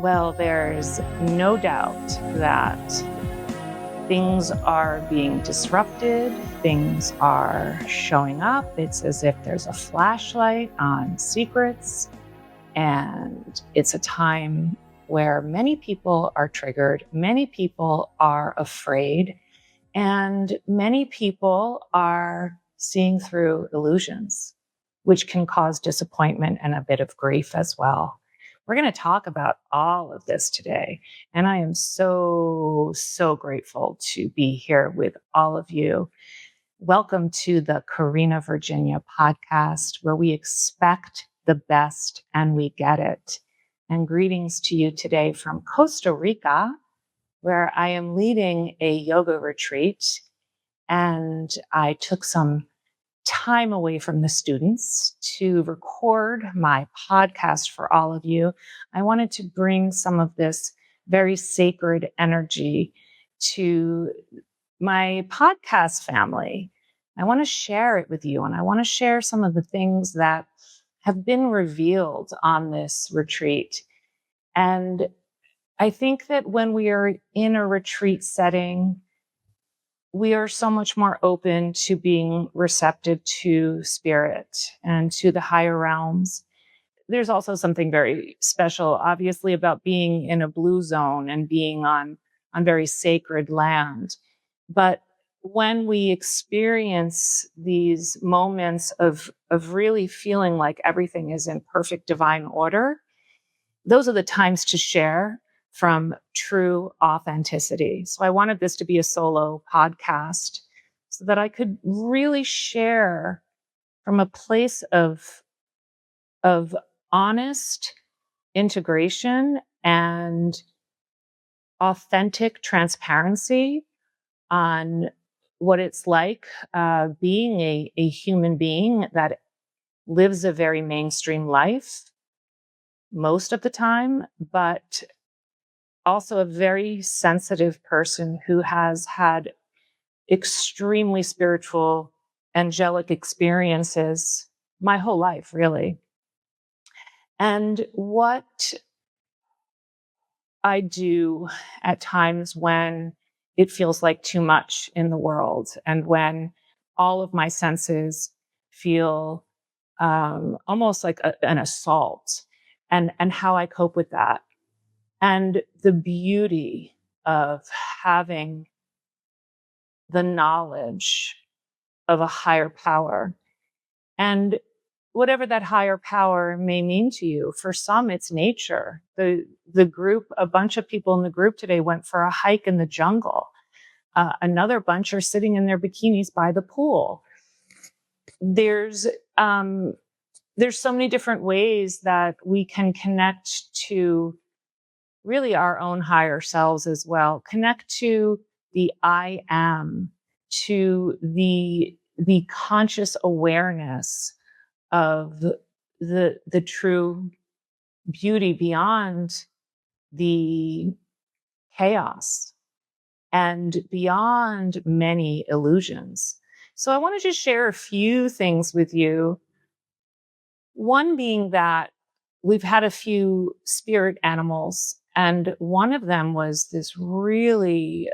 Well, there's no doubt that things are being disrupted, things are showing up. It's as if there's a flashlight on secrets, and it's a time where many people are triggered, many people are afraid, and many people are seeing through illusions, which can cause disappointment and a bit of grief as well. We're going to talk about all of this today. And I am so grateful to be here with all of you. Welcome to the Karena, Virginia podcast, where we expect the best and we get it. And greetings to you today from Costa Rica, where I am leading a yoga retreat. And I took some time away from the students to record my podcast for all of you. I wanted to bring some of this very sacred energy to my podcast family. I want to share it with you, and I want to share some of the things that have been revealed on this retreat. And I think that when we are in a retreat setting, we are so much more open to being receptive to spirit and to the higher realms. There's also something very special, obviously, about being in a blue zone and being on very sacred land. But when we experience these moments of really feeling like everything is in perfect divine order, those are the times to share from true authenticity. So I wanted this to be a solo podcast so that I could really share from a place of honest integration and authentic transparency on what it's like being a human being that lives a very mainstream life most of the time, but also a very sensitive person who has had extremely spiritual, angelic experiences my whole life, really. And what I do at times when it feels like too much in the world and when all of my senses feel almost like an assault, and how I cope with that. And the beauty of having the knowledge of a higher power, and whatever that higher power may mean to you. For some, it's nature. The group, a bunch of people in the group today went for a hike in the jungle. Another bunch are sitting in their bikinis by the pool. There's so many different ways that we can connect to really our own higher selves as well. Connect to the I am, to the conscious awareness of the true beauty beyond the chaos and beyond many illusions. So I want to just share a few things with you. One being that we've had a few spirit animals, and one of them was this really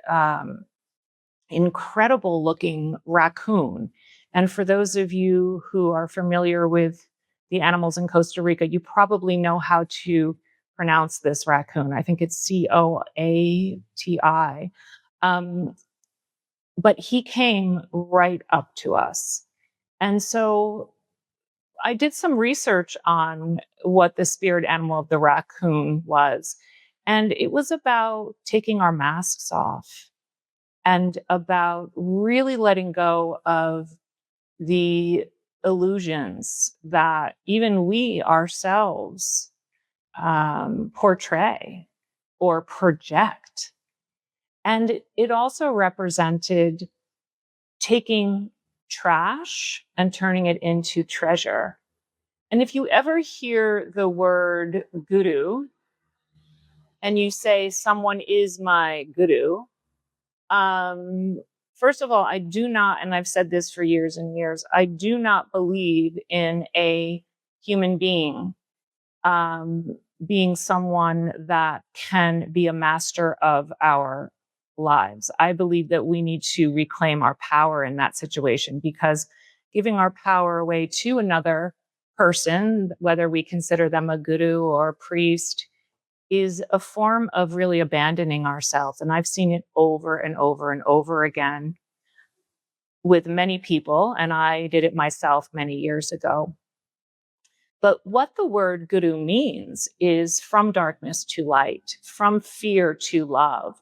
incredible looking raccoon. And for those of you who are familiar with the animals in Costa Rica, you probably know how to pronounce this raccoon. I think it's Coati. But he came right up to us. And so I did some research on what the spirit animal of the raccoon was. And it was about taking our masks off and about really letting go of the illusions that even we ourselves portray or project. And it also represented taking trash and turning it into treasure. And if you ever hear the word guru and you say, someone is my guru, first of all, I do not, and I've said this for years and years, I do not believe in a human being um, being someone that can be a master of our lives. I believe that we need to reclaim our power in that situation, because giving our power away to another person, whether we consider them a guru or a priest, is a form of really abandoning ourselves. And I've seen it over and over and over again with many people. And I did it myself many years ago. But what the word guru means is from darkness to light, from fear to love,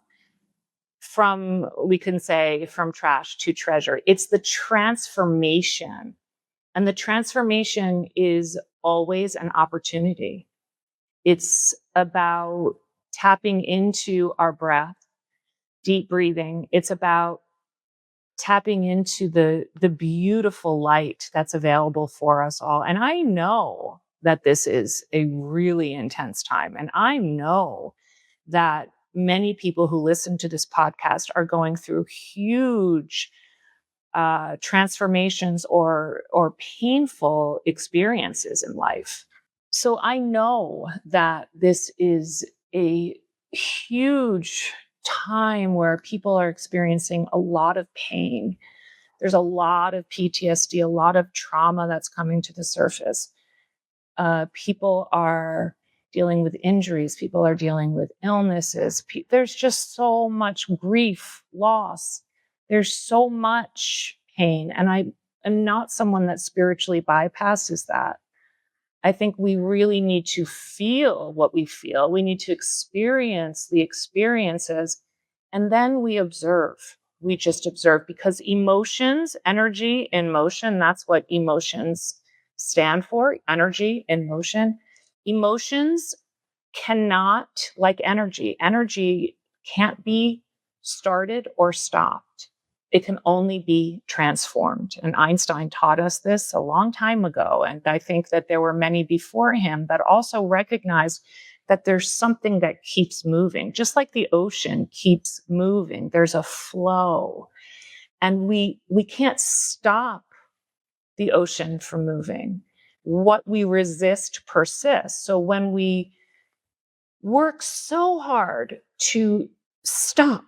from, we can say, from trash to treasure. It's the transformation. And the transformation is always an opportunity. It's about tapping into our breath, deep breathing. It's about tapping into the beautiful light that's available for us all. And I know that this is a really intense time. And I know that many people who listen to this podcast are going through huge transformations or painful experiences in life. So I know that this is a huge time where people are experiencing a lot of pain. There's a lot of PTSD, a lot of trauma that's coming to the surface. People are dealing with injuries. People are dealing with illnesses. There's just so much grief, loss. There's so much pain. And I am not someone that spiritually bypasses that. I think we really need to feel what we feel. We need to experience the experiences, and then we observe. We just observe, because emotions, energy in motion, that's what emotions stand for, energy in motion. Emotions cannot, like energy can't be started or stopped. It can only be transformed. And Einstein taught us this a long time ago. And I think that there were many before him that also recognized that there's something that keeps moving, just like the ocean keeps moving. There's a flow. And we can't stop the ocean from moving. What we resist persists. So when we work so hard to stop,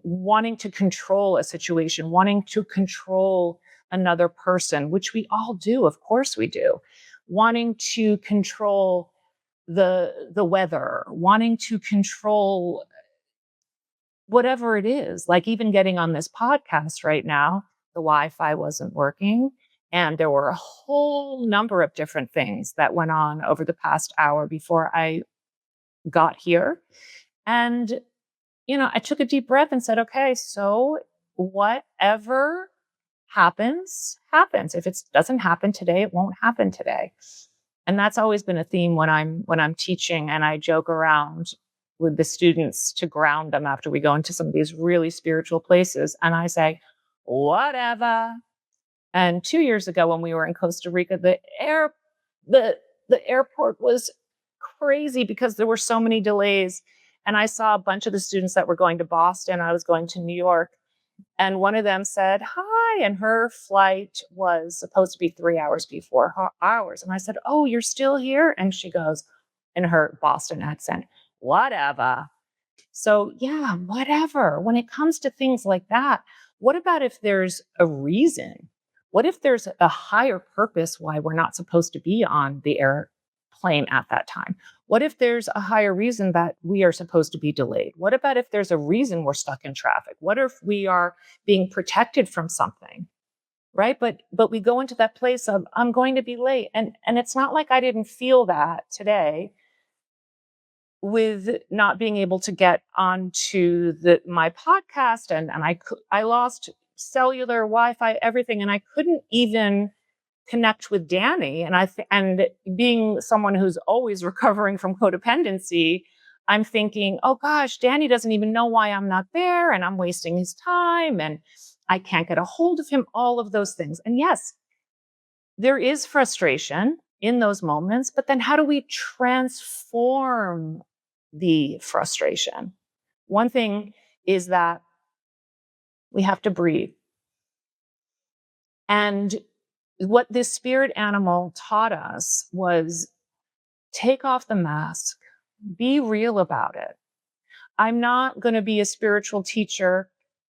wanting to control a situation, wanting to control another person, which we all do. Of course we do. Wanting to control the weather, wanting to control whatever it is, like even getting on this podcast right now, the Wi-Fi wasn't working. And there were a whole number of different things that went on over the past hour before I got here. And, I took a deep breath and said, okay, so whatever happens, happens. If it doesn't happen today, it won't happen today. And that's always been a theme when I'm teaching, and I joke around with the students to ground them after we go into some of these really spiritual places. And I say, whatever. And 2 years ago, when we were in Costa Rica, the airport was crazy because there were so many delays. And I saw a bunch of the students that were going to Boston. I was going to New York. And one of them said, hi. And her flight was supposed to be 3 hours before ours. And I said, oh, you're still here? And she goes, in her Boston accent, whatever. So yeah, whatever. When it comes to things like that, what about if there's a reason? What if there's a higher purpose why we're not supposed to be on the airplane at that time? What if there's a higher reason that we are supposed to be delayed? What about if there's a reason we're stuck in traffic? What if we are being protected from something? Right? But we go into that place of, I'm going to be late. And it's not like I didn't feel that today with not being able to get onto my podcast, and I lost cellular Wi-Fi, everything, and I couldn't even connect with Danny. And being someone who's always recovering from codependency, I'm thinking, oh gosh, Danny doesn't even know why I'm not there, and I'm wasting his time, and I can't get a hold of him, all of those things. And yes, there is frustration in those moments, but then how do we transform the frustration? One thing is that we have to breathe. And what this spirit animal taught us was take off the mask, be real about it. I'm not going to be a spiritual teacher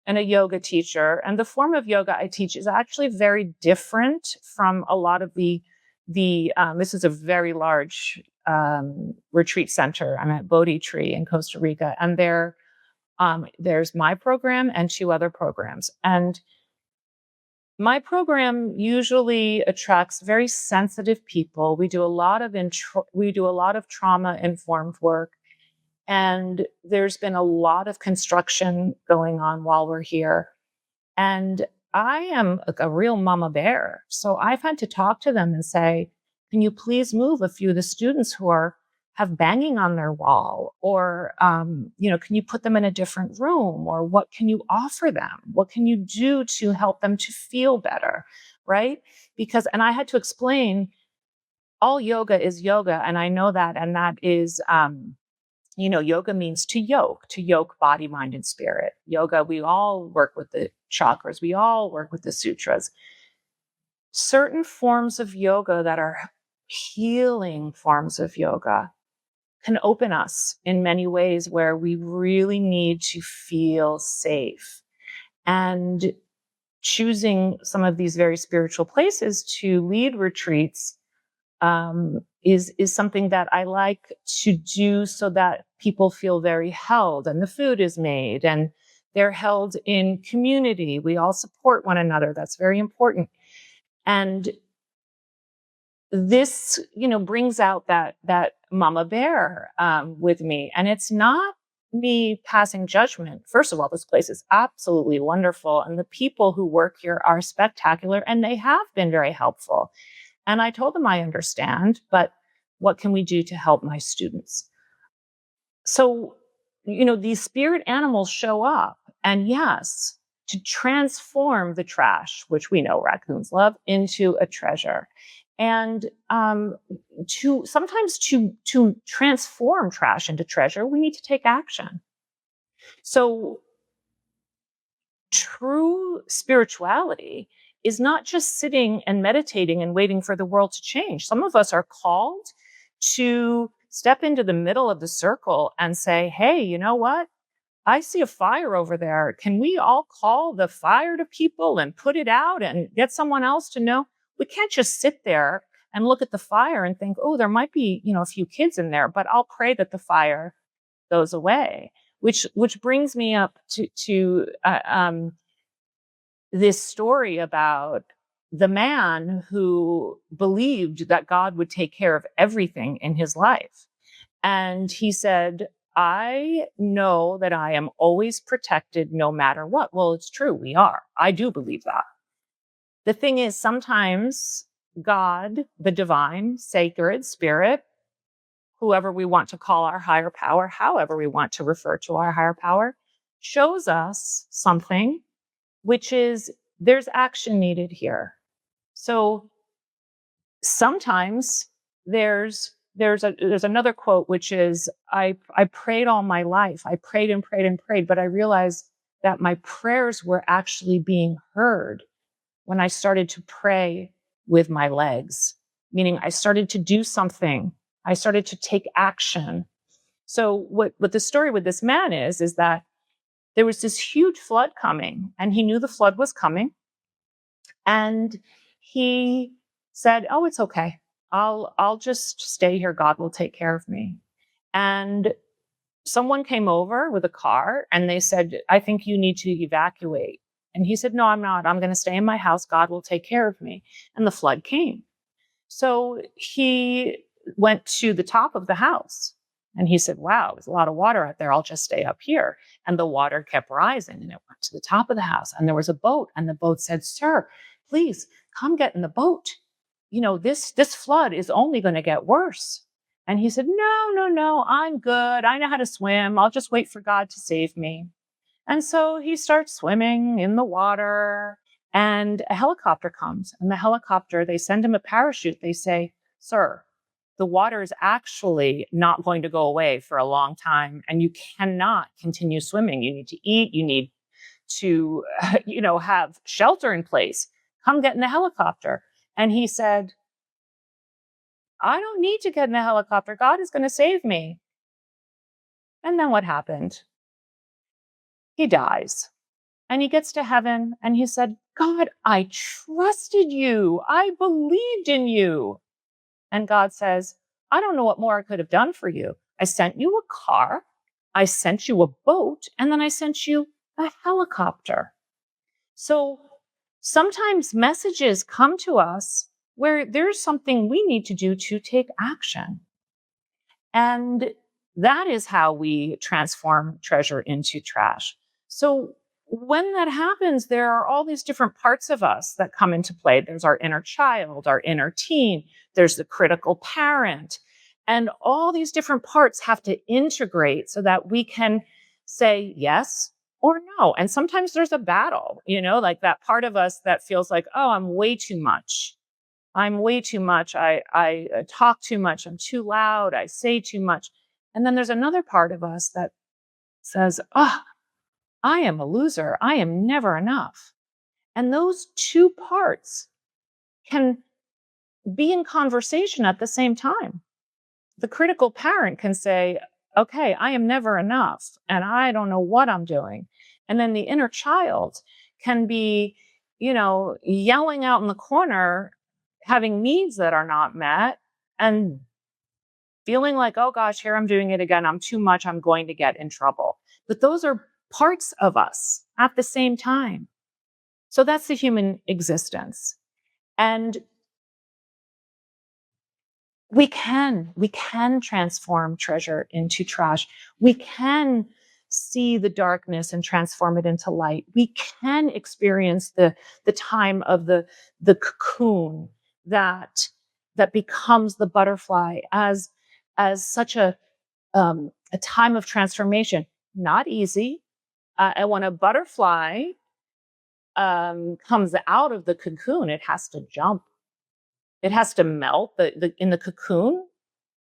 and a yoga teacher. And the form of yoga I teach is actually very different from a lot of this is a very large retreat center. I'm at Bodhi Tree in Costa Rica, and there's my program and two other programs. And my program usually attracts very sensitive people. We do a lot of trauma informed work. And there's been a lot of construction going on while we're here. And I am a real mama bear. So I've had to talk to them and say, can you please move a few of the students who have banging on their wall? Or, can you put them in a different room? Or what can you offer them? What can you do to help them to feel better? Right? And I had to explain all yoga is yoga. And I know that. And that is, yoga means to yoke body, mind, and spirit. Yoga, we all work with the chakras. We all work with the sutras. Certain forms of yoga that are healing forms of yoga can open us in many ways where we really need to feel safe. And choosing some of these very spiritual places to lead retreats is something that I like to do so that people feel very held, and the food is made and they're held in community. We all support one another. That's very important. And this, brings out that mama bear with me. And it's not me passing judgment. First of all, this place is absolutely wonderful. And the people who work here are spectacular, and they have been very helpful. And I told them I understand, but what can we do to help my students? So, these spirit animals show up, and yes, to transform the trash, which we know raccoons love, into a treasure. And to transform trash into treasure, we need to take action. So true spirituality is not just sitting and meditating and waiting for the world to change. Some of us are called to step into the middle of the circle and say, hey, you know what? I see a fire over there. Can we all call the fire to people and put it out and get someone else to know? We can't just sit there and look at the fire and think, oh, there might be, a few kids in there, but I'll pray that the fire goes away. Which brings me up to this story about the man who believed that God would take care of everything in his life. And he said, I know that I am always protected no matter what. Well, it's true. We are. I do believe that. The thing is, sometimes God, the divine, sacred, spirit, whoever we want to call our higher power, however we want to refer to our higher power, shows us something, which is there's action needed here. So sometimes there's another quote, which is, I prayed all my life. I prayed and prayed and prayed, but I realized that my prayers were actually being heard when I started to pray with my legs, meaning I started to do something. I started to take action. So what the story with this man is that there was this huge flood coming, and he knew the flood was coming. And he said, oh, it's okay. I'll just stay here. God will take care of me. And someone came over with a car and they said, I think you need to evacuate. And he said, no, I'm not. I'm going to stay in my house. God will take care of me. And the flood came. So he went to the top of the house and he said, wow, there's a lot of water out there. I'll just stay up here. And the water kept rising and it went to the top of the house. And there was a boat, and the boat said, sir, please come get in the boat. This flood is only going to get worse. And he said, no, I'm good. I know how to swim. I'll just wait for God to save me. And so he starts swimming in the water, and a helicopter comes. And the helicopter, they send him a parachute. They say, sir, the water is actually not going to go away for a long time, and you cannot continue swimming. You need to eat. You need to, have shelter in place. Come get in the helicopter. And he said, I don't need to get in the helicopter. God is going to save me. And then what happened? He dies. And he gets to heaven and he said, God, I trusted you. I believed in you. And God says, I don't know what more I could have done for you. I sent you a car, I sent you a boat, and then I sent you a helicopter. So sometimes messages come to us where there's something we need to do to take action. And that is how we transform treasure into trash. So when that happens, there are all these different parts of us that come into play. There's our inner child, our inner teen, there's the critical parent. And all these different parts have to integrate so that we can say yes or no. And sometimes there's a battle, like that part of us that feels like, oh, I'm way too much. I'm way too much. I talk too much. I'm too loud. I say too much. And then there's another part of us that says, oh, I am a loser. I am never enough. And those two parts can be in conversation at the same time. The critical parent can say, okay, I am never enough and I don't know what I'm doing. And then the inner child can be, yelling out in the corner, having needs that are not met and feeling like, oh gosh, here I'm doing it again. I'm too much. I'm going to get in trouble. But those are parts of us at the same time. So that's the human existence. And we can transform treasure into trash. We can see the darkness and transform it into light. We can experience the time of the cocoon that becomes the butterfly as such a time of transformation. Not easy. And when a butterfly comes out of the cocoon, it has to jump. It has to melt. In the cocoon,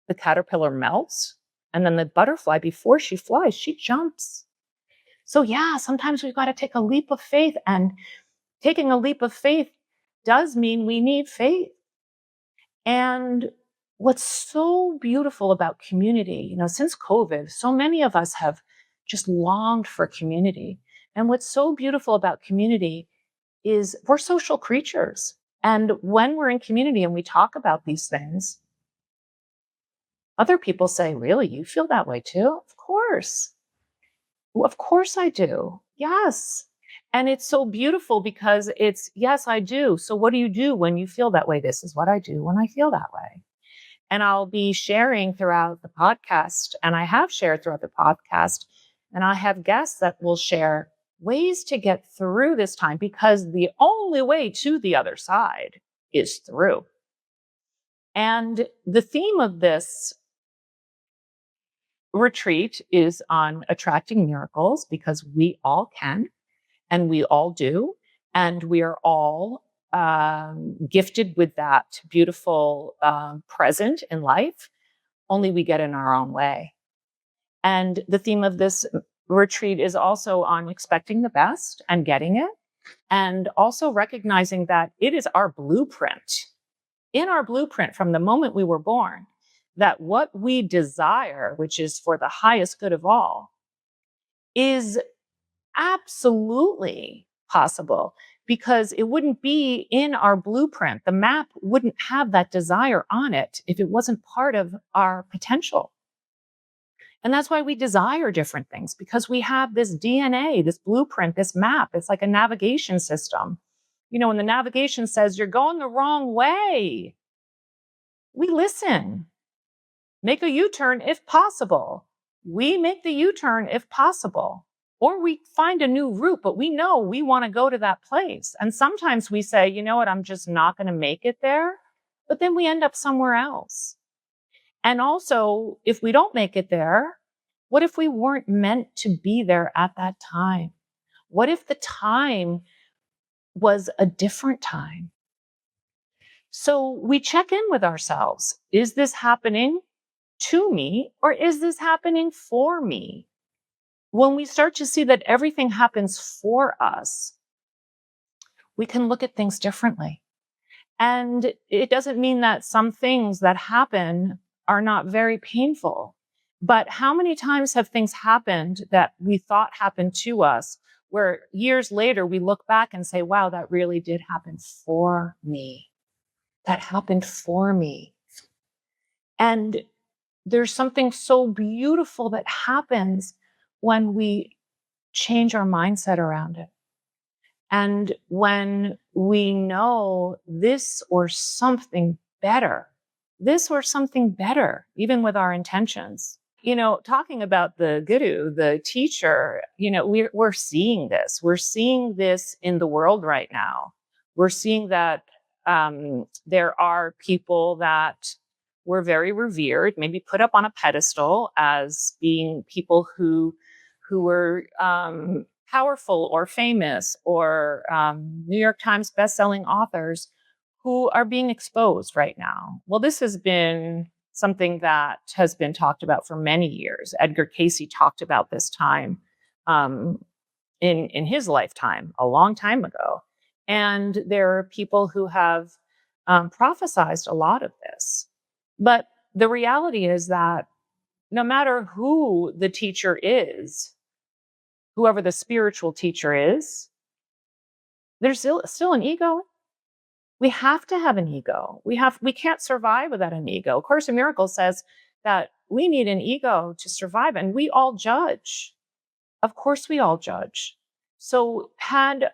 the caterpillar melts, and then the butterfly, before she flies, she jumps. So yeah, sometimes we've got to take a leap of faith, and taking a leap of faith does mean we need faith. And what's so beautiful about community, since COVID, so many of us have just longed for community. And what's so beautiful about community is we're social creatures. And when we're in community and we talk about these things, other people say, really, you feel that way too? Of course. Well, of course I do. Yes. And it's so beautiful because it's, yes, I do. So what do you do when you feel that way? This is what I do when I feel that way. And I'll be sharing throughout the podcast, and I have shared throughout the podcast, and I have guests that will share ways to get through this time, because the only way to the other side is through. And the theme of this retreat is on attracting miracles, because we all can and we all do. And we are all gifted with that beautiful present in life, only we get in our own way. And the theme of this retreat is also on expecting the best and getting it, and also recognizing that it is our blueprint, in our blueprint from the moment we were born, that what we desire, which is for the highest good of all, is absolutely possible, because it wouldn't be in our blueprint. The map wouldn't have that desire on it if it wasn't part of our potential. And that's why we desire different things, because we have this DNA, this blueprint, this map. It's like a navigation system. When the navigation says you're going the wrong way, we listen. Make a U-turn if possible. We make the U-turn if possible. Or we find a new route, but we know we want to go to that place. And sometimes we say, you know what, I'm just not going to make it there. But then we end up somewhere else. And also, if we don't make it there, what if we weren't meant to be there at that time? What if the time was a different time? So we check in with ourselves. Is this happening to me, or is this happening for me? When we start to see that everything happens for us, we can look at things differently. And it doesn't mean that some things that happen are not very painful. But how many times have things happened that we thought happened to us, where years later we look back and say, wow, that really did happen for me. That happened for me. And there's something so beautiful that happens when we change our mindset around it. And when we know this or something better, even with our intentions. Talking about the guru, the teacher, we're seeing this. We're seeing this in the world right now. We're seeing that there are people that were very revered, maybe put up on a pedestal as being people who were powerful or famous or New York Times bestselling authors who are being exposed right now. Well, this has been something that has been talked about for many years. Edgar Cayce talked about this time in his lifetime, a long time ago. And there are people who have prophesized a lot of this. But the reality is that no matter who the teacher is, whoever the spiritual teacher is, there's still an ego. We have to have an ego. We can't survive without an ego. Course in Miracles says that we need an ego to survive, and we all judge. Of course we all judge. So had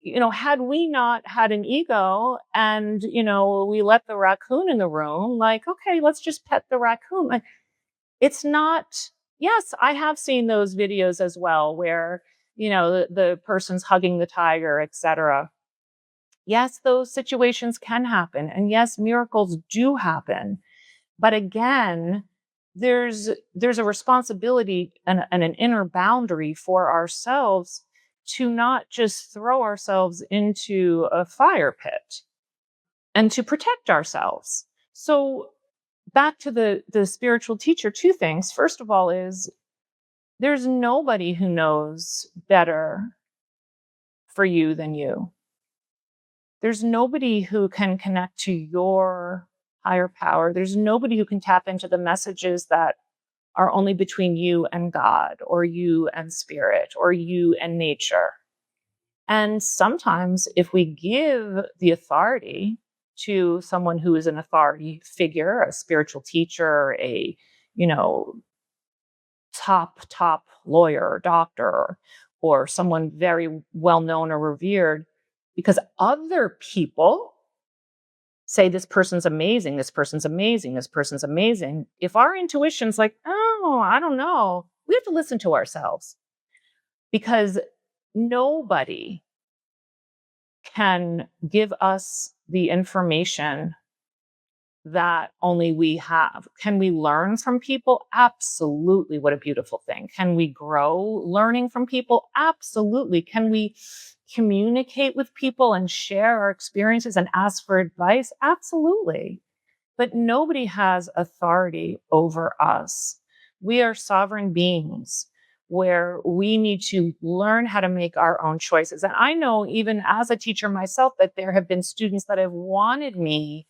we not had an ego and, we let the raccoon in the room, like, okay, let's just pet the raccoon. Like, it's not, yes, I have seen those videos as well where, the person's hugging the tiger, etc. Yes, those situations can happen. And yes, miracles do happen. But again, there's a responsibility and an inner boundary for ourselves to not just throw ourselves into a fire pit and to protect ourselves. So back to the spiritual teacher, two things. First of all is there's nobody who knows better for you than you. There's nobody who can connect to your higher power. There's nobody who can tap into the messages that are only between you and God, or you and spirit, or you and nature. And sometimes if we give the authority to someone who is an authority figure, a spiritual teacher, a, top lawyer or doctor, or someone very well known or revered, because other people say this person's amazing, this person's amazing, this person's amazing. If our intuition's like, oh, I don't know, we have to listen to ourselves, because nobody can give us the information that only we have. Can we learn from people? Absolutely. What a beautiful thing. Can we grow learning from people? Absolutely. Can we communicate with people and share our experiences and ask for advice? Absolutely. But nobody has authority over us. We are sovereign beings where we need to learn how to make our own choices. And I know, even as a teacher myself, that there have been students that have wanted me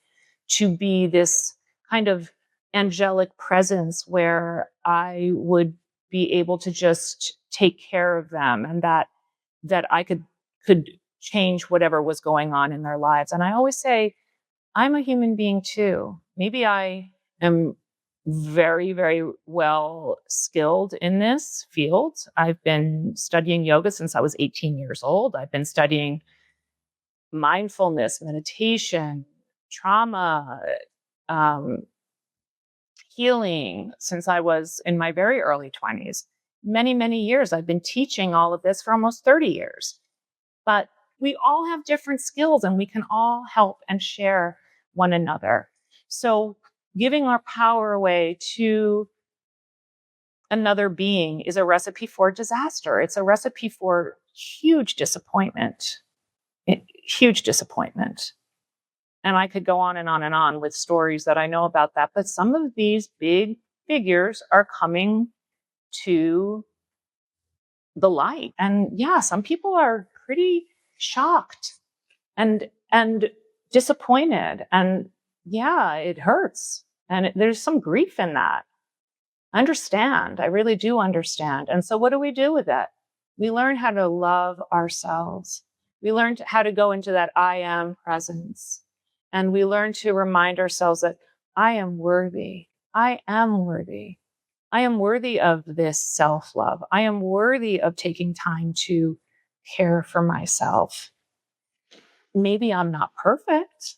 to be this kind of angelic presence where I would be able to just take care of them, and that I could change whatever was going on in their lives. And I always say, I'm a human being too. Maybe I am very, very well skilled in this field. I've been studying yoga since I was 18 years old. I've been studying mindfulness, meditation, trauma, um, healing since I was in my very early 20s. Many, many years. I've been teaching all of this for almost 30 years. But we all have different skills and we can all help and share one another. So giving our power away to another being is a recipe for disaster. It's a recipe for huge disappointment. Huge disappointment. And I could go on and on and on with stories that I know about that. But some of these big figures are coming to the light. And yeah, some people are pretty shocked. And disappointed. And yeah, it hurts. And there's some grief in that. I understand. I really do understand. And so what do we do with it? We learn how to love ourselves. We learn how to go into that I am presence. And we learn to remind ourselves that I am worthy. I am worthy. I am worthy of this self love. I am worthy of taking time to care for myself. Maybe I'm not perfect,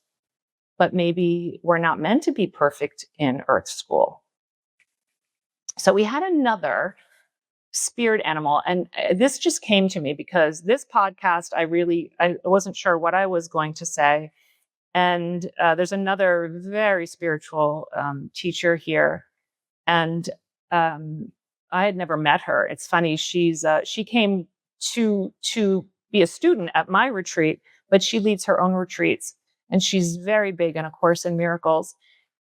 but maybe we're not meant to be perfect in Earth School. So we had another spirit animal, and this just came to me because this podcast, I wasn't sure what I was going to say. And there's another very spiritual teacher here, and I had never met her. It's funny. She came to be a student at my retreat, but she leads her own retreats, and she's very big in A Course in Miracles.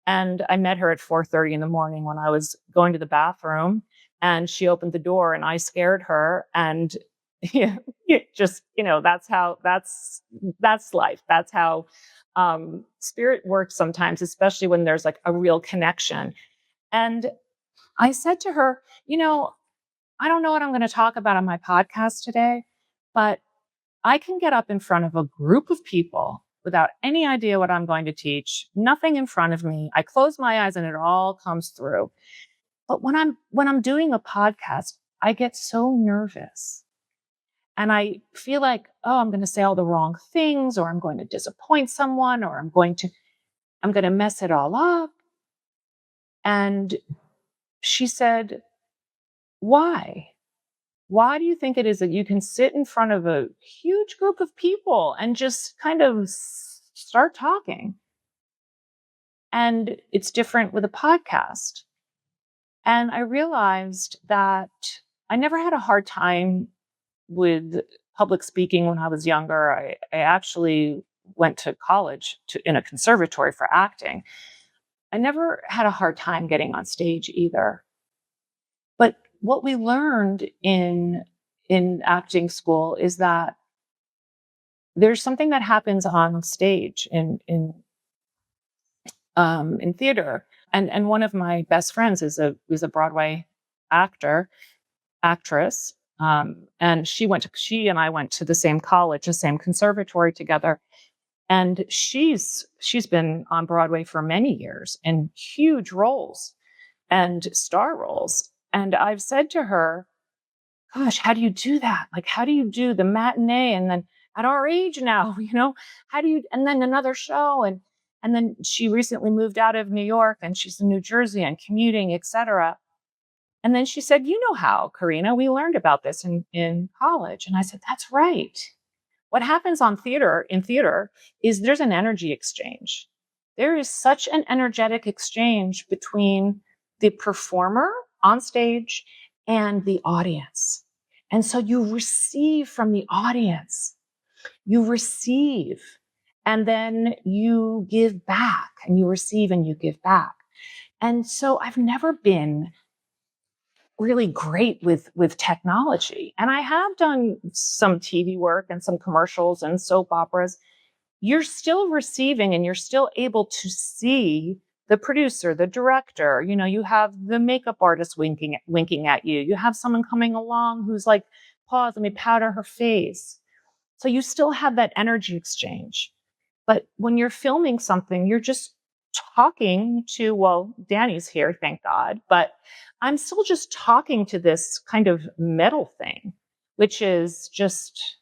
And I met her at 4:30 in the morning when I was going to the bathroom, and she opened the door, and I scared her. And yeah, just that's life. That's how spirit works sometimes, especially when there's like a real connection. And I said to her, I don't know what I'm going to talk about on my podcast today, but I can get up in front of a group of people without any idea what I'm going to teach, nothing in front of me. I close my eyes and it all comes through. But when I'm doing a podcast, I get so nervous. And I feel like, oh, I'm going to say all the wrong things, or I'm going to disappoint someone, or I'm going to mess it all up. And she said, why? Why do you think it is that you can sit in front of a huge group of people and just kind of start talking? And it's different with a podcast. And I realized that I never had a hard time with public speaking when I was younger. I actually went to college in a conservatory for acting. I never had a hard time getting on stage either. But what we learned in acting school is that there's something that happens on stage in theater. And one of my best friends is a Broadway actress. And she and I went to the same college, the same conservatory together. And she's been on Broadway for many years in huge roles and star roles. And I've said to her, gosh, how do you do that? Like, how do you do the matinee? And then at our age now, how do you, and then another show. And then she recently moved out of New York and she's in New Jersey and commuting, et cetera. And then she said, you know how, Karena, we learned about this in college. And I said, that's right. What happens in theater is there's an energy exchange. There is such an energetic exchange between the performer on stage and the audience. And so you receive from the audience, you receive, and then you give back, and you receive and you give back. And so I've never been really great with technology. And I have done some TV work and some commercials and soap operas. You're still receiving and you're still able to see the producer, the director. You have the makeup artist winking at you. You have someone coming along who's like, pause, let me powder her face. So you still have that energy exchange. But when you're filming something, you're just talking to, well, Danny's here, thank God, but I'm still just talking to this kind of metal thing, which is just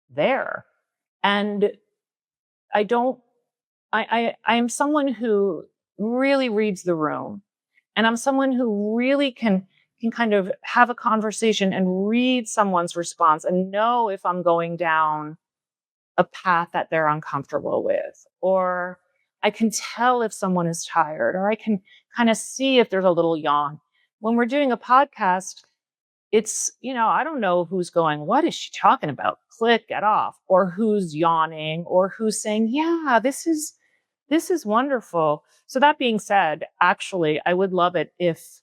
there. And I don't, I'm someone who really reads the room, and I'm someone who really can kind of have a conversation and read someone's response and know if I'm going down a path that they're uncomfortable with, or I can tell if someone is tired, or I can kind of see if there's a little yawn. When we're doing a podcast, it's, I don't know who's going, what is she talking about? Click, get off, or who's yawning, or who's saying, yeah, this is wonderful. So that being said, actually, I would love it if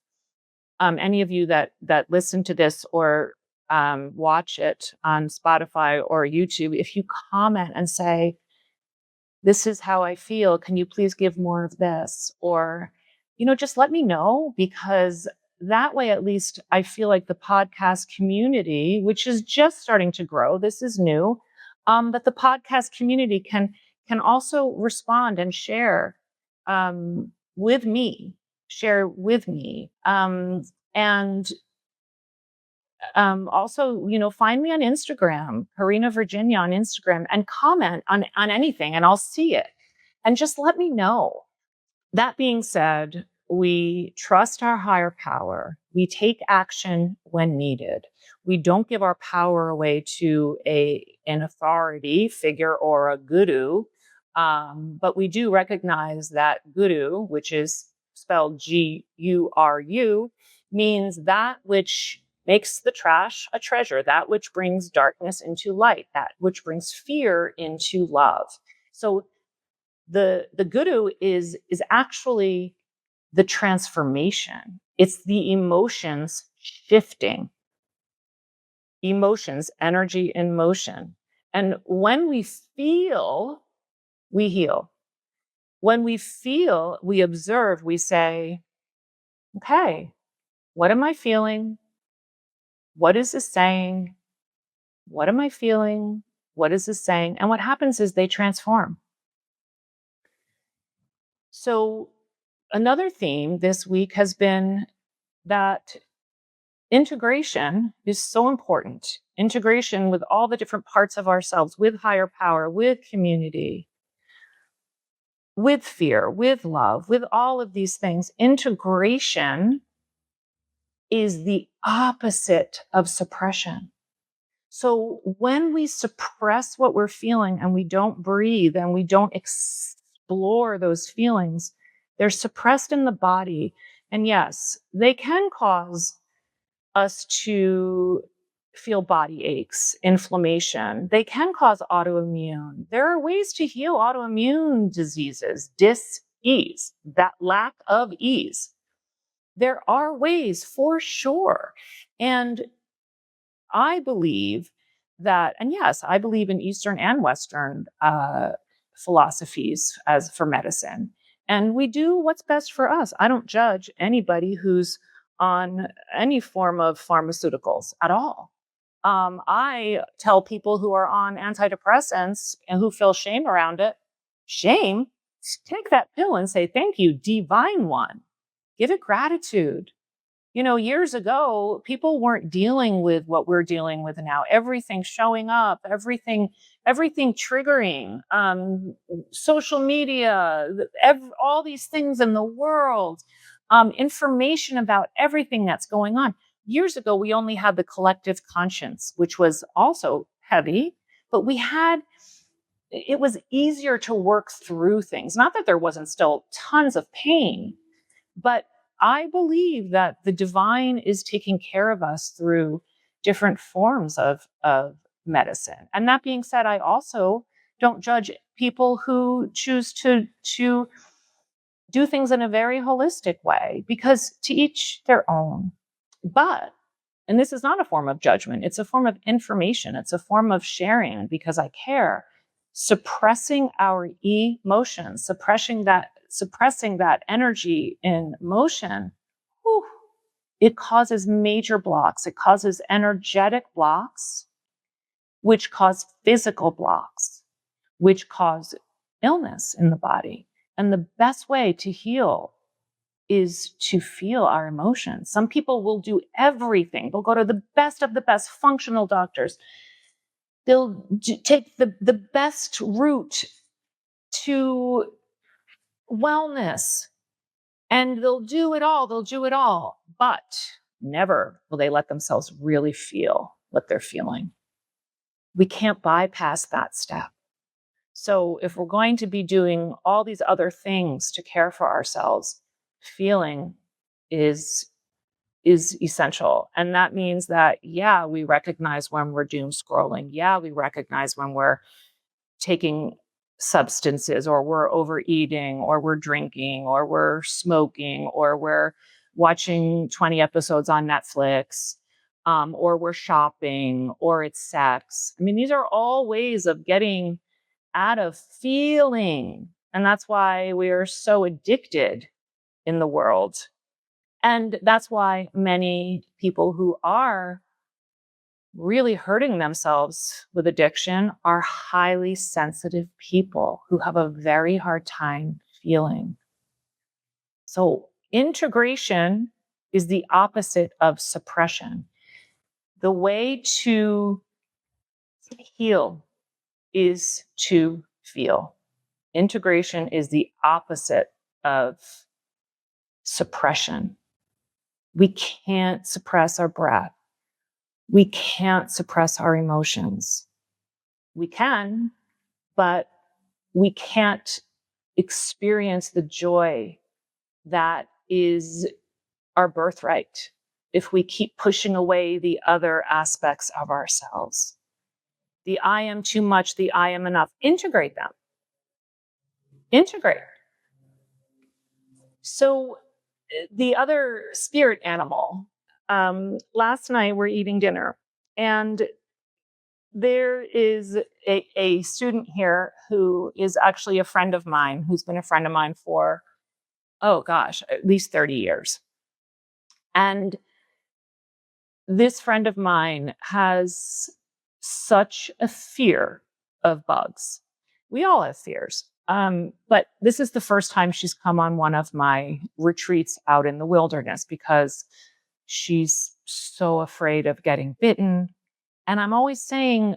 any of you that listen to this or watch it on Spotify or YouTube, if you comment and say, this is how I feel. Can you please give more of this? Or, just let me know, because that way, at least I feel like the podcast community, which is just starting to grow, this is new, but the podcast community can also respond and with me, share with me. And Also, find me on Instagram, Karena Virginia on Instagram, and comment on anything, and I'll see it. And just let me know. That being said, we trust our higher power. We take action when needed. We don't give our power away to an authority figure or a guru. But we do recognize that guru, which is spelled Guru, means that which makes the trash a treasure, that which brings darkness into light, that which brings fear into love. So the guru is actually the transformation. It's the emotions shifting. Emotions, energy in motion. And when we feel, we heal. When we feel, we observe, we say, okay, what am I feeling? What is this saying? What am I feeling? What is this saying? And what happens is they transform. So another theme this week has been that integration is so important. Integration with all the different parts of ourselves, with higher power, with community, with fear, with love, with all of these things. Integration is the opposite of suppression. So when we suppress what we're feeling and we don't breathe and we don't explore those feelings, they're suppressed in the body. And yes, they can cause us to feel body aches, inflammation. They can cause autoimmune. There are ways to heal autoimmune diseases, dis-ease, that lack of ease. There are ways for sure. And I believe that, and yes, I believe in Eastern and Western philosophies as for medicine. And we do what's best for us. I don't judge anybody who's on any form of pharmaceuticals at all. I tell people who are on antidepressants and who feel shame around it, shame, take that pill and say, thank you, divine one. Give it gratitude. Years ago, people weren't dealing with what we're dealing with now. Everything showing up, everything triggering, social media, all these things in the world, information about everything that's going on. Years ago, we only had the collective conscience, which was also heavy, but it was easier to work through things. Not that there wasn't still tons of pain, but I believe that the divine is taking care of us through different forms of medicine. And that being said, I also don't judge people who choose to do things in a very holistic way, because to each their own. But, and this is not a form of judgment, it's a form of information. It's a form of sharing because I care. Suppressing our emotions, suppressing that energy in motion, it causes major blocks. It causes energetic blocks, which cause physical blocks, which cause illness in the body. And the best way to heal is to feel our emotions. Some people will do everything. They'll go to the best of the best functional doctors. They'll take the best route to wellness, and they'll do it all, but never will they let themselves really feel what they're feeling. We can't bypass that step. So if we're going to be doing all these other things to care for ourselves, feeling is essential. And that means that, yeah, we recognize when we're doom scrolling. Yeah, we recognize when we're taking substances, or we're overeating, or we're drinking, or we're smoking, or we're watching 20 episodes on Netflix, or we're shopping, or it's sex. I mean, these are all ways of getting out of feeling. And that's why we are so addicted in the world. And that's why many people who are really hurting themselves with addiction are highly sensitive people who have a very hard time feeling. So integration is the opposite of suppression. The way to heal is to feel. Integration is the opposite of suppression. We can't suppress our breath. We can't suppress our emotions. We can, but we can't experience the joy that is our birthright if we keep pushing away the other aspects of ourselves. The I am too much, the I am enough. Integrate them. Integrate. So the other spirit animal, last night we're eating dinner, and there is a student here who is actually a friend of mine, who's been a friend of mine for, oh gosh, at least 30 years. And this friend of mine has such a fear of bugs. We all have fears. But this is the first time she's come on one of my retreats out in the wilderness because she's so afraid of getting bitten. And I'm always saying,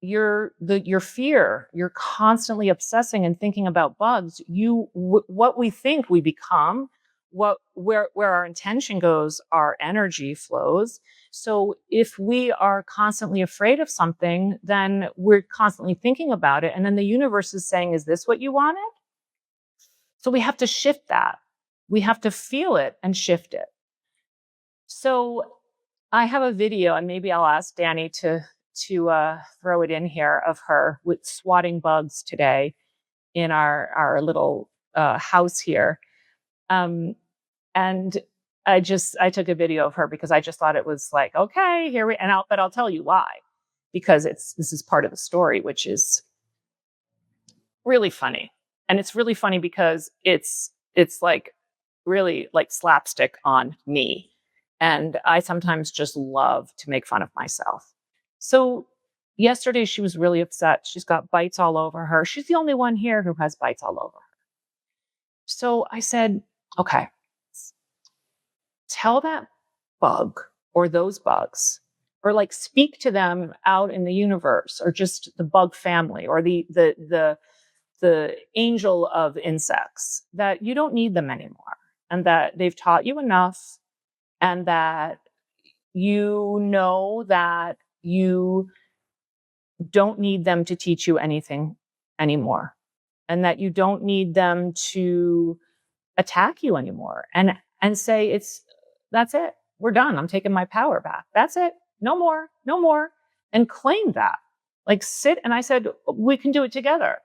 your fear, you're constantly obsessing and thinking about bugs. What we think we become, where our intention goes, our energy flows. So if we are constantly afraid of something, then we're constantly thinking about it. And then the universe is saying, is this what you wanted? So we have to shift that. We have to feel it and shift it. So I have a video, and maybe I'll ask Danny to throw it in here, of her with swatting bugs today in our little house here. And I took a video of her because I just thought it was like, okay, but I'll tell you why, because this is part of the story, which is really funny. And it's really funny because it's like really like slapstick on me. And I sometimes just love to make fun of myself. So yesterday she was really upset. She's got bites all over her. She's the only one here who has bites all over her. So I said, okay, tell that bug or those bugs, or like speak to them out in the universe, or just the bug family, or the angel of insects, that you don't need them anymore, and that they've taught you enough, and that you know that you don't need them to teach you anything anymore, and that you don't need them to attack you anymore, and say, that's it. We're done. I'm taking my power back. That's it. No more, no more. And claim that. Like, sit. And I said, we can do it together.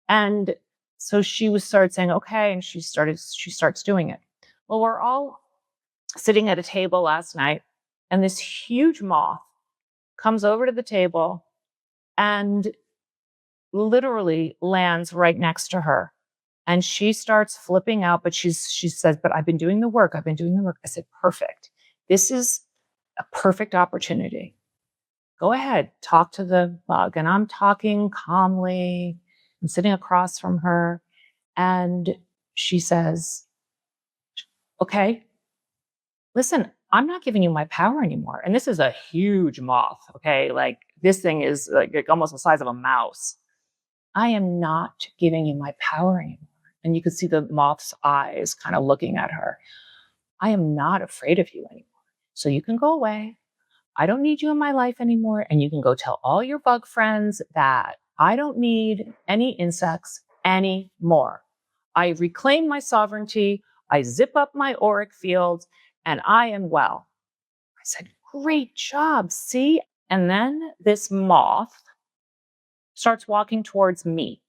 And so she started saying, okay. And she starts doing it. Well, we're all sitting at a table last night, and this huge moth comes over to the table and literally lands right next to her. And she starts flipping out, but she says, but I've been doing the work. I've been doing the work. I said, perfect. This is a perfect opportunity. Go ahead, talk to the bug. And I'm talking calmly. I'm sitting across from her. And she says, okay, listen, I'm not giving you my power anymore. And this is a huge moth. Okay. Like, this thing is like almost the size of a mouse. I am not giving you my power anymore. And you could see the moth's eyes kind of looking at her. I am not afraid of you anymore. So you can go away. I don't need you in my life anymore. And you can go tell all your bug friends that I don't need any insects anymore. I reclaim my sovereignty. I zip up my auric field, and I am well. I said, great job. See? And then this moth starts walking towards me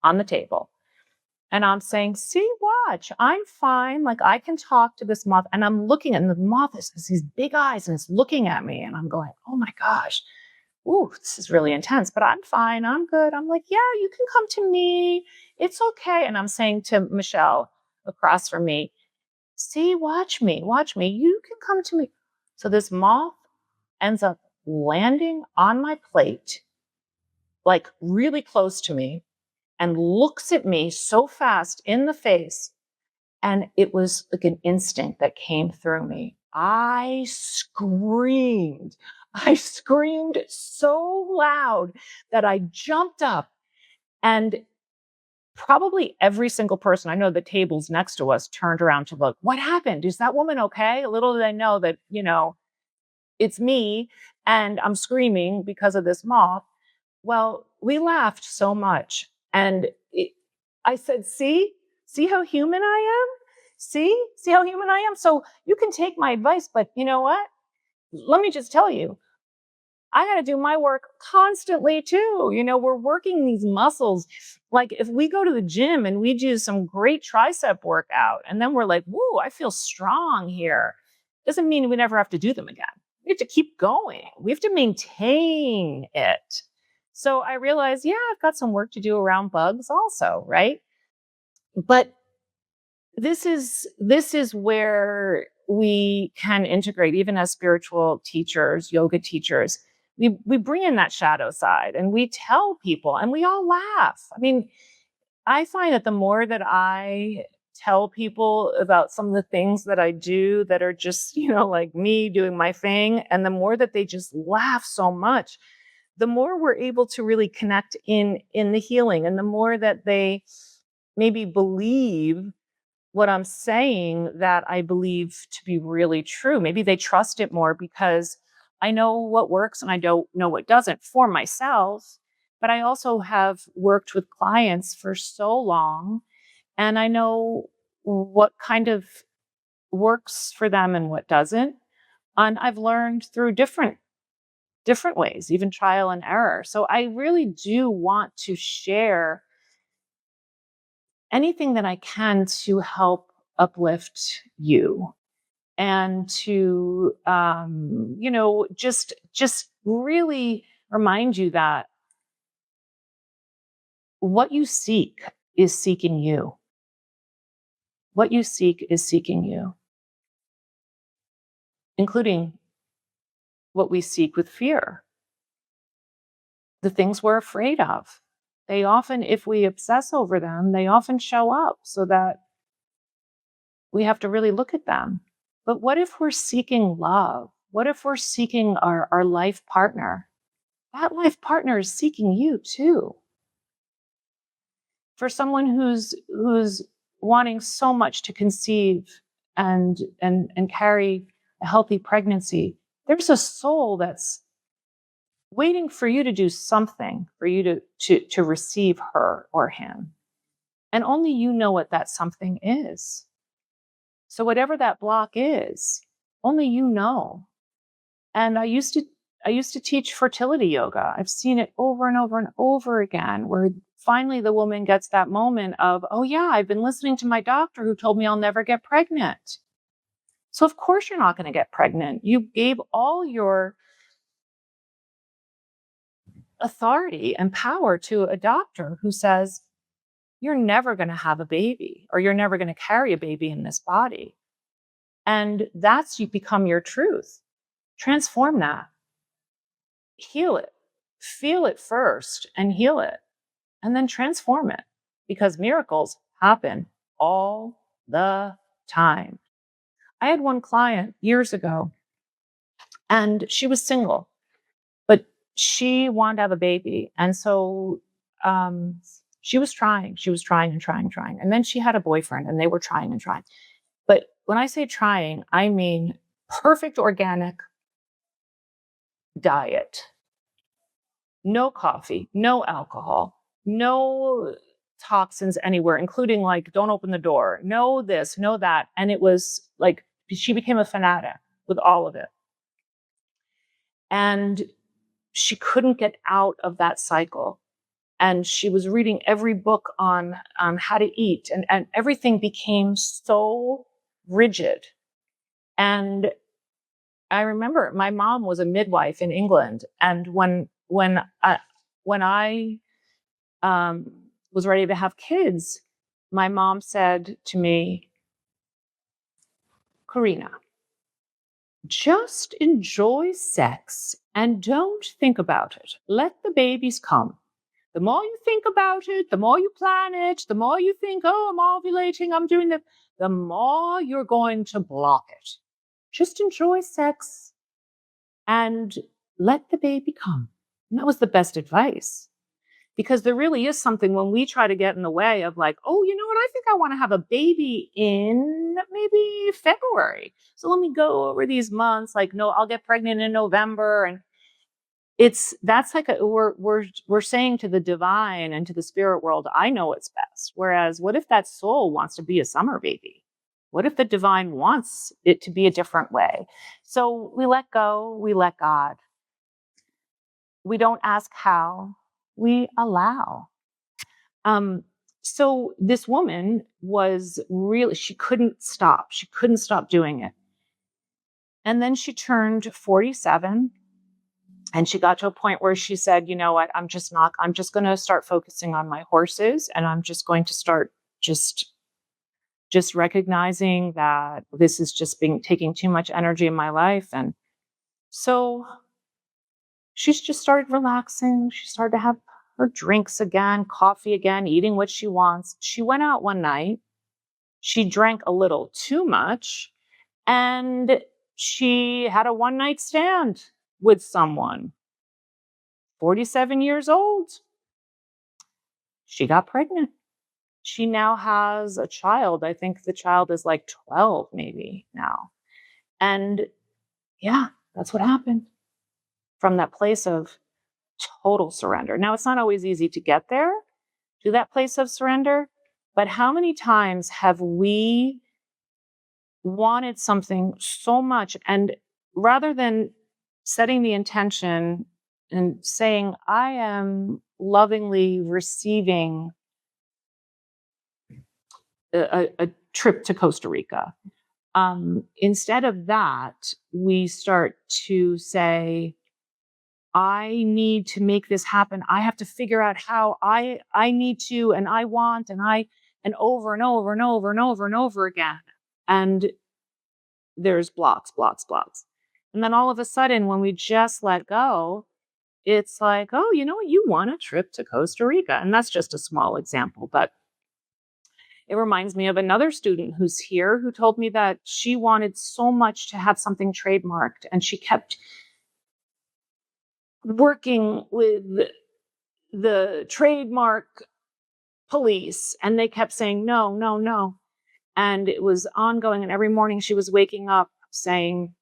on the table. And I'm saying, see, watch, I'm fine. Like, I can talk to this moth. And I'm looking, and the moth has these big eyes and it's looking at me. And I'm going, oh my gosh, ooh, this is really intense, but I'm fine. I'm good. I'm like, yeah, you can come to me. It's okay. And I'm saying to Michelle across from me, see, watch me. You can come to me. So this moth ends up landing on my plate, like really close to me, and looks at me so fast in the face. And it was like an instinct that came through me. I screamed. I screamed so loud that I jumped up, and probably every single person, I know the tables next to us turned around to look, what happened? Is that woman okay? Little did I know that, it's me and I'm screaming because of this moth. Well, we laughed so much. And I said, see how human I am? See how human I am? So you can take my advice, but you know what? Let me just tell you, I got to do my work constantly too. We're working these muscles. Like if we go to the gym and we do some great tricep workout and then we're like, whoa, I feel strong here. Doesn't mean we never have to do them again. We have to keep going. We have to maintain it. So I realized, yeah, I've got some work to do around bugs also, right? But this is where we can integrate, even as spiritual teachers, yoga teachers. We bring in that shadow side and we tell people and we all laugh. I mean, I find that the more that I tell people about some of the things that I do that are just, like me doing my thing, and the more that they just laugh so much, the more we're able to really connect in the healing, and the more that they maybe believe what I'm saying that I believe to be really true. Maybe they trust it more because I know what works and I don't know what doesn't for myself. But I also have worked with clients for so long, and I know what kind of works for them and what doesn't. And I've learned through different ways, even trial and error. So I really do want to share anything that I can to help uplift you and to just really remind you that what you seek is seeking you. What you seek is seeking you, including what we seek with fear, the things we're afraid of. They often, if we obsess over them, they often show up so that we have to really look at them. But what if we're seeking love? What if we're seeking our life partner? That life partner is seeking you too. For someone who's wanting so much to conceive and carry a healthy pregnancy, there's a soul that's waiting for you to do something for you to receive her or him. And only you know what that something is. So whatever that block is, only you know. And I used to teach fertility yoga. I've seen it over and over and over again, where finally the woman gets that moment of, oh yeah, I've been listening to my doctor who told me I'll never get pregnant. So of course you're not going to get pregnant. You gave all your authority and power to a doctor who says you're never going to have a baby, or you're never going to carry a baby in this body. And that's you become your truth. Transform that. Heal it. Feel it first and heal it, and then transform it, because miracles happen all the time. I had one client years ago, and she was single, but she wanted to have a baby. And so she was trying and trying. And then she had a boyfriend, and they were trying and trying. But when I say trying, I mean perfect organic diet. No coffee, no alcohol, no toxins anywhere, including like, don't open the door, no this, no that. And it was like, she became a fanatic with all of it. And she couldn't get out of that cycle. And she was reading every book on how to eat, and everything became so rigid. And I remember my mom was a midwife in England, and when I was ready to have kids, my mom said to me, Karena, just enjoy sex and don't think about it. Let the babies come. The more you think about it, the more you plan it, the more you think, oh, I'm ovulating, I'm doing the more you're going to block it. Just enjoy sex and let the baby come. And that was the best advice. Because there really is something when we try to get in the way of like, oh, you know what? I think I want to have a baby in maybe February. So let me go over these months. Like, no, I'll get pregnant in November. And that's like we're saying to the divine and to the spirit world, I know what's best. Whereas what if that soul wants to be a summer baby? What if the divine wants it to be a different way? So we let go, we let God. We don't ask how, we allow. So this woman was really, she couldn't stop. She couldn't stop doing it. And then she turned 47 and she got to a point where she said, you know what, I'm just going to start focusing on my horses, and I'm just going to start just recognizing that this is just taking too much energy in my life. And so she's just started relaxing. She started to have her drinks again, coffee again, eating what she wants. She went out one night. She drank a little too much, and she had a one-night stand with someone. 47 years old. She got pregnant. She now has a child. I think the child is like 12 maybe now. And yeah, that's what happened from that place of total surrender. Now, it's not always easy to get there, to that place of surrender, but how many times have we wanted something so much, and rather than setting the intention and saying, I am lovingly receiving a trip to Costa Rica, instead of that, we start to say, I need to make this happen. I have to figure out how I need to, and I want, and over and over and over and over and over again. And there's blocks. And then all of a sudden, when we just let go, it's like, oh, you know what? You want a trip to Costa Rica. And that's just a small example, but it reminds me of another student who's here who told me that she wanted so much to have something trademarked, and she kept working with the trademark police, and they kept saying, no, no, no. And it was ongoing. And every morning she was waking up saying,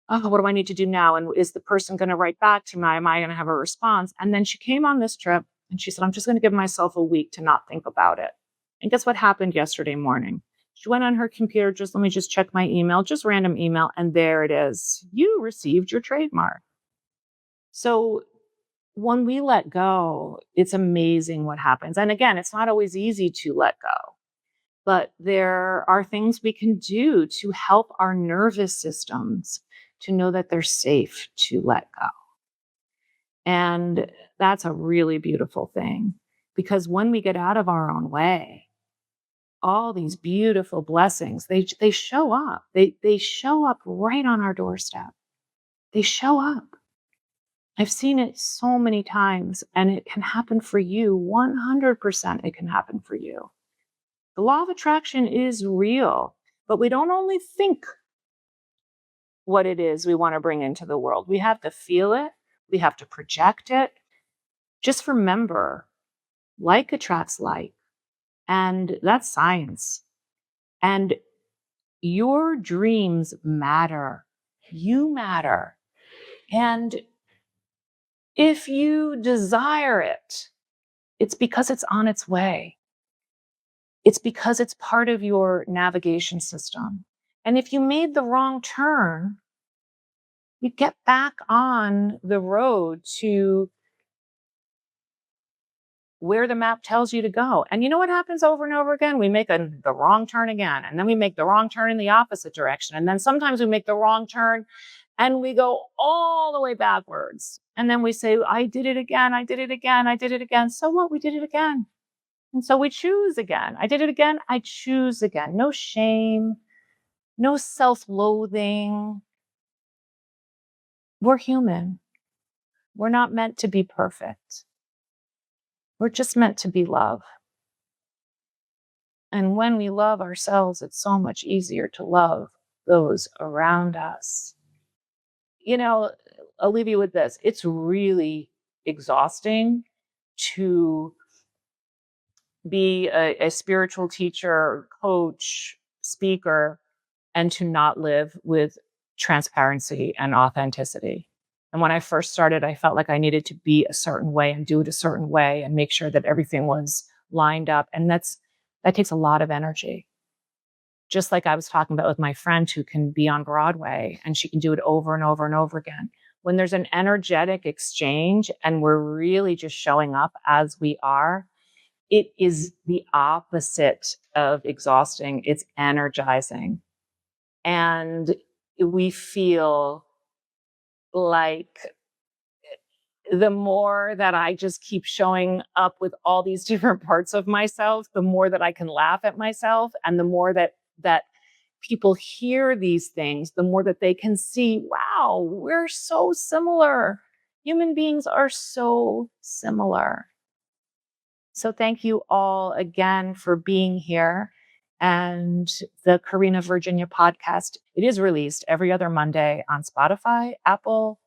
oh, what do I need to do now? And is the person going to write back to me? Am I going to have a response? And then she came on this trip and she said, I'm just going to give myself a week to not think about it. And guess what happened yesterday morning? She went on her computer, let me just check my email, just random email. And there it is. You received your trademark. So when we let go, it's amazing what happens. And again, it's not always easy to let go, but there are things we can do to help our nervous systems to know that they're safe to let go. And that's a really beautiful thing, because when we get out of our own way, all these beautiful blessings, they show up. They show up right on our doorstep. They show up. I've seen it so many times, and it can happen for you. 100% it can happen for you. The law of attraction is real, but we don't only think what it is we want to bring into the world. We have to feel it. We have to project it. Just remember, like attracts like, and that's science. And your dreams matter. You matter. And if you desire it, it's because it's on its way. It's because it's part of your navigation system. And if you made the wrong turn, you get back on the road to where the map tells you to go. And you know what happens over and over again? We make the wrong turn again, and then we make the wrong turn in the opposite direction. And then sometimes we make the wrong turn And we go all the way backwards. And then we say, I did it again. I did it again. I did it again. So what? We did it again. And so we choose again. I did it again. I choose again. No shame, no self-loathing. We're human. We're not meant to be perfect. We're just meant to be love. And when we love ourselves, it's so much easier to love those around us. You know, I'll leave you with this. It's really exhausting to be a spiritual teacher, coach, speaker, and to not live with transparency and authenticity. And when I first started, I felt like I needed to be a certain way and do it a certain way and make sure that everything was lined up. And that takes a lot of energy. Just like I was talking about with my friend who can be on Broadway and she can do it over and over and over again. When there's an energetic exchange and we're really just showing up as we are, it is the opposite of exhausting. It's energizing. And we feel like the more that I just keep showing up with all these different parts of myself, the more that I can laugh at myself, and the more that people hear these things, the more that they can see, wow, we're so similar. Human beings are so similar. So thank you all again for being here. And the Karena Virginia podcast, it is released every other Monday on Spotify, Apple,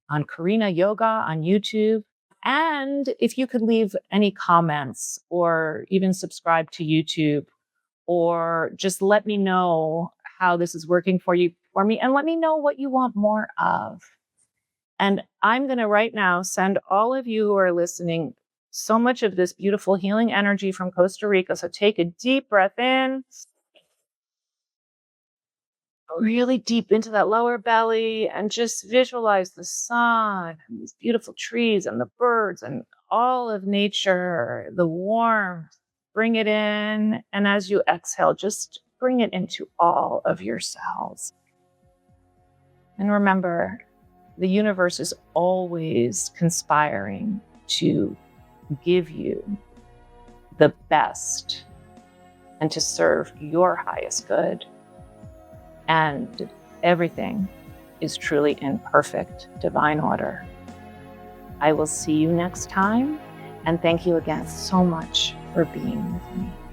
on Karena Yoga, on YouTube. And if you could leave any comments or even subscribe to YouTube, or just let me know how this is working for me, and let me know what you want more of. And I'm going to right now send all of you who are listening so much of this beautiful healing energy from Costa Rica. So take a deep breath in, really deep into that lower belly, and just visualize the sun and these beautiful trees and the birds and all of nature, the warmth. Bring it in. And as you exhale, just bring it into all of your cells. And remember, the universe is always conspiring to give you the best and to serve your highest good. And everything is truly in perfect divine order. I will see you next time. And thank you again so much for being with me.